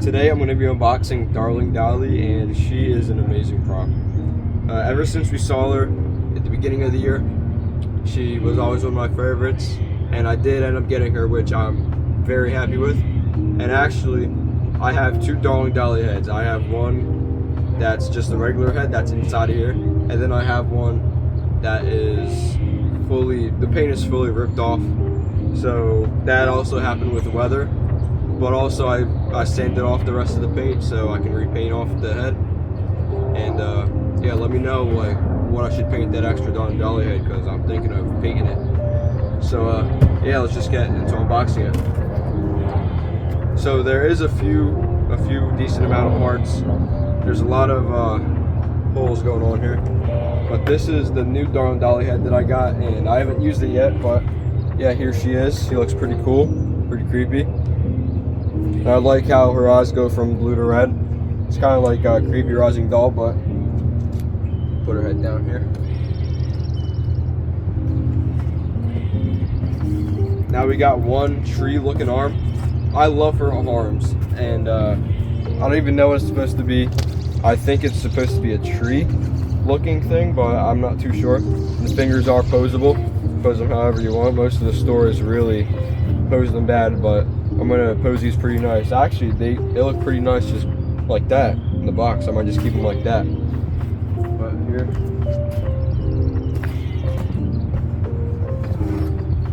Today I'm going to be unboxing Darling Dolly, and she is an amazing prop. Ever since we saw her at the beginning of the year, she was always one of my favorites, and I did end up getting her, which I'm very happy with. And actually, I have two Darling Dolly heads. I have one that's just a regular head that's inside of here, and then I have one that is the paint is fully ripped off. So that also happened with the weather, but also I sanded off the rest of the paint so I can repaint off the head. And yeah, let me know like what I should paint that extra Darling Dolly head, because I'm thinking of painting it. So yeah, let's just get into unboxing it. So there is a few decent amount of parts. There's a lot of holes going on here, but this is the new Darling Dolly head that I got, and I haven't used it yet, but yeah, here she is. She looks pretty cool, pretty creepy. And I like how her eyes go from blue to red. It's kind of like a creepy rising doll, but put her head down here. Now we got one tree looking arm. I love her arms, and I don't even know what it's supposed to be. I think it's supposed to be a tree looking thing, but I'm not too sure. The fingers are posable. Pose them however you want. Most of the stores really pose them bad, but I'm gonna pose these pretty nice. Actually, they look pretty nice just like that in the box. I might just keep them like that. But here,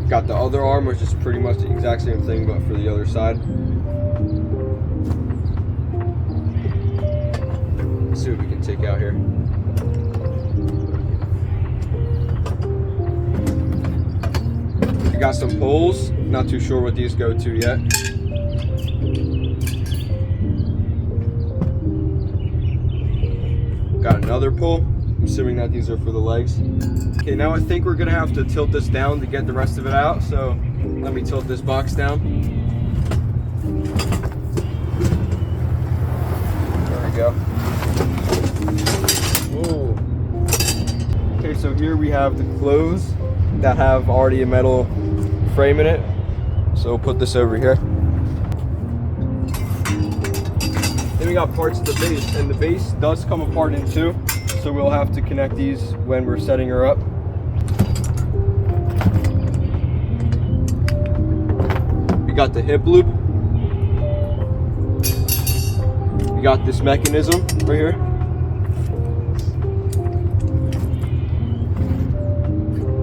got the other arm, which is pretty much the exact same thing, but for the other side. Let's see what we can take out here. We got some poles. Not too sure what these go to yet. Got another pole. I'm assuming that these are for the legs. Okay, now I think we're gonna have to tilt this down to get the rest of it out. So let me tilt this box down. There we go. Whoa. Okay, so here we have the clothes that have already a metal frame in it. So we'll put this over here. Then we got parts of the base, and the base does come apart in two, so we'll have to connect these when we're setting her up. We got the hip loop. We got this mechanism right here.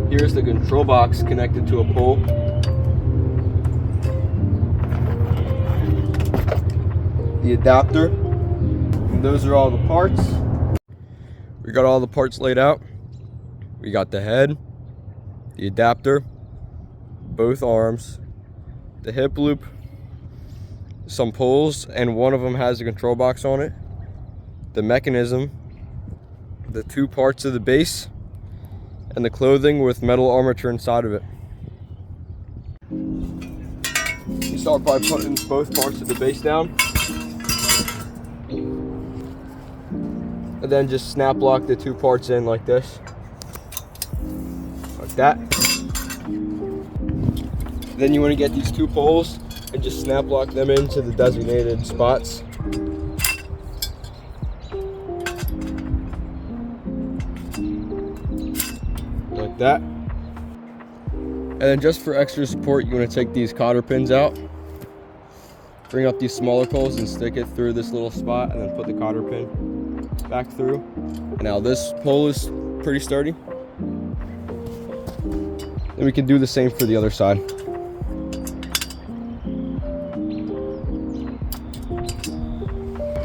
Here's the control box connected to a pole. The adapter, and those are all the parts. We got all the parts laid out. We got the head, the adapter, both arms, the hip loop, some poles, and one of them has a control box on it, the mechanism, the two parts of the base, and the clothing with metal armature inside of it. You start by putting both parts of the base down, and then just snap lock the two parts in like this, like that. Then you want to get these two poles and just snap lock them into the designated spots. Like that. And then just for extra support, you want to take these cotter pins out, bring up these smaller poles and stick it through this little spot, and then put the cotter pin back through. And now this pole is pretty sturdy. Then we can do the same for the other side.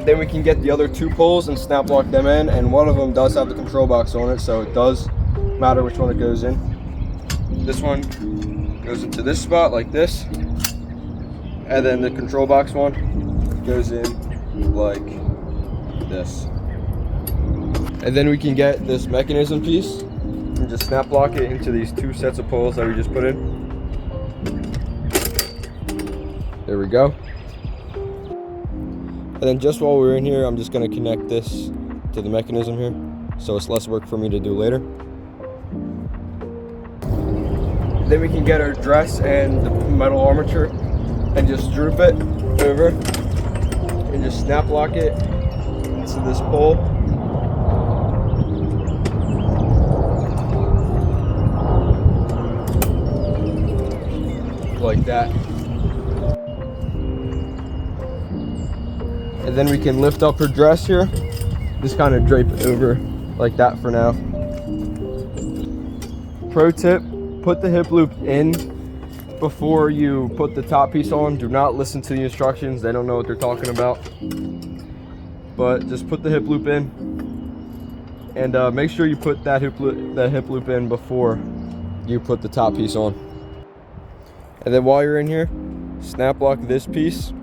Then we can get the other two poles and snap lock them in, and one of them does have the control box on it, so it does matter which one it goes in. This one goes into this spot like this, and then the control box one goes in like this. And then we can get this mechanism piece and just snap lock it into these two sets of poles that we just put in. There we go. And then just while we're in here, I'm just going to connect this to the mechanism here, so it's less work for me to do later. Then we can get our dress and the metal armature and just droop it over and snap lock it to this pole. Like that. And then we can lift up her dress here. Just kind of drape it over like that for now. Pro tip, put the hip loop in before you put the top piece on. Do not listen to the instructions. They don't know what they're talking about. But just put the hip loop in. And make sure you put that hip loop in before you put the top piece on. And then while you're in here, snap lock this piece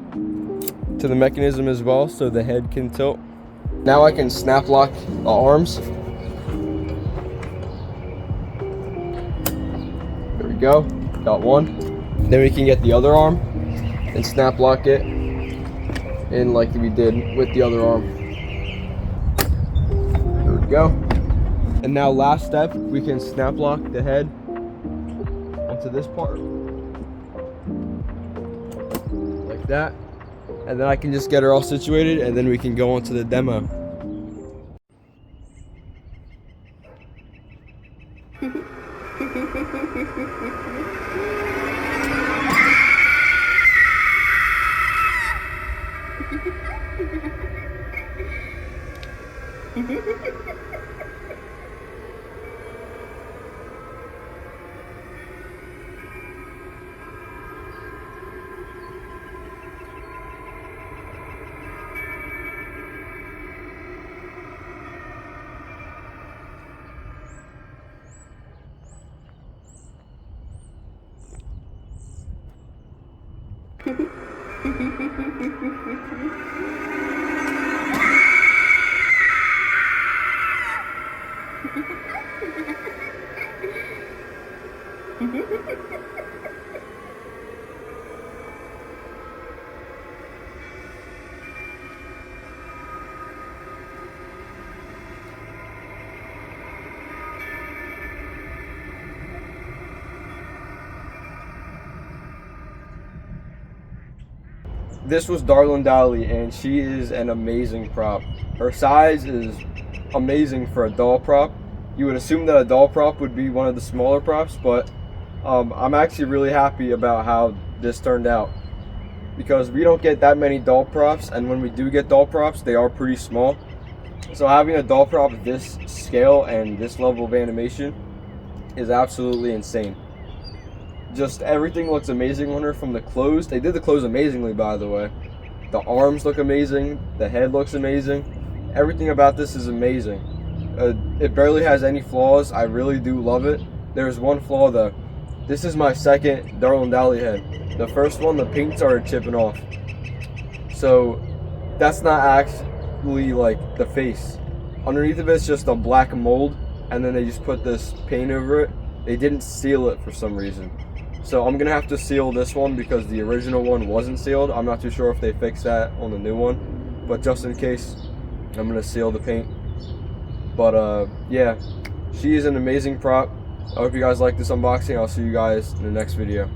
to the mechanism as well so the head can tilt. Now I can snap lock the arms. There we go, got one. Then we can get the other arm and snap lock it in like we did with the other arm. There we go. And now last step, we can snap lock the head onto this part. Like that. And then I can just get her all situated and then we can go on to the demo. This was Darling Dolly, and she is an amazing prop. Her size is amazing for a doll prop. You would assume that a doll prop would be one of the smaller props, but I'm actually really happy about how this turned out, because we don't get that many doll props, and when we do get doll props, they are pretty small. So having a doll prop of this scale and this level of animation is absolutely insane. Just everything looks amazing on her from the clothes. They did the clothes amazingly, by the way. The arms look amazing. The head looks amazing. Everything about this is amazing. It barely has any flaws. I really do love it. There's one flaw though. This is my second Darling Dolly head. The first one, the paint started chipping off. So that's not actually like the face. Underneath of it's just a black mold, and then they just put this paint over it. They didn't seal it for some reason. So I'm gonna have to seal this one because the original one wasn't sealed. I'm not too sure if they fixed that on the new one, but just in case, I'm gonna seal the paint. But yeah, she is an amazing prop. I hope you guys like this unboxing. I'll see you guys in the next video.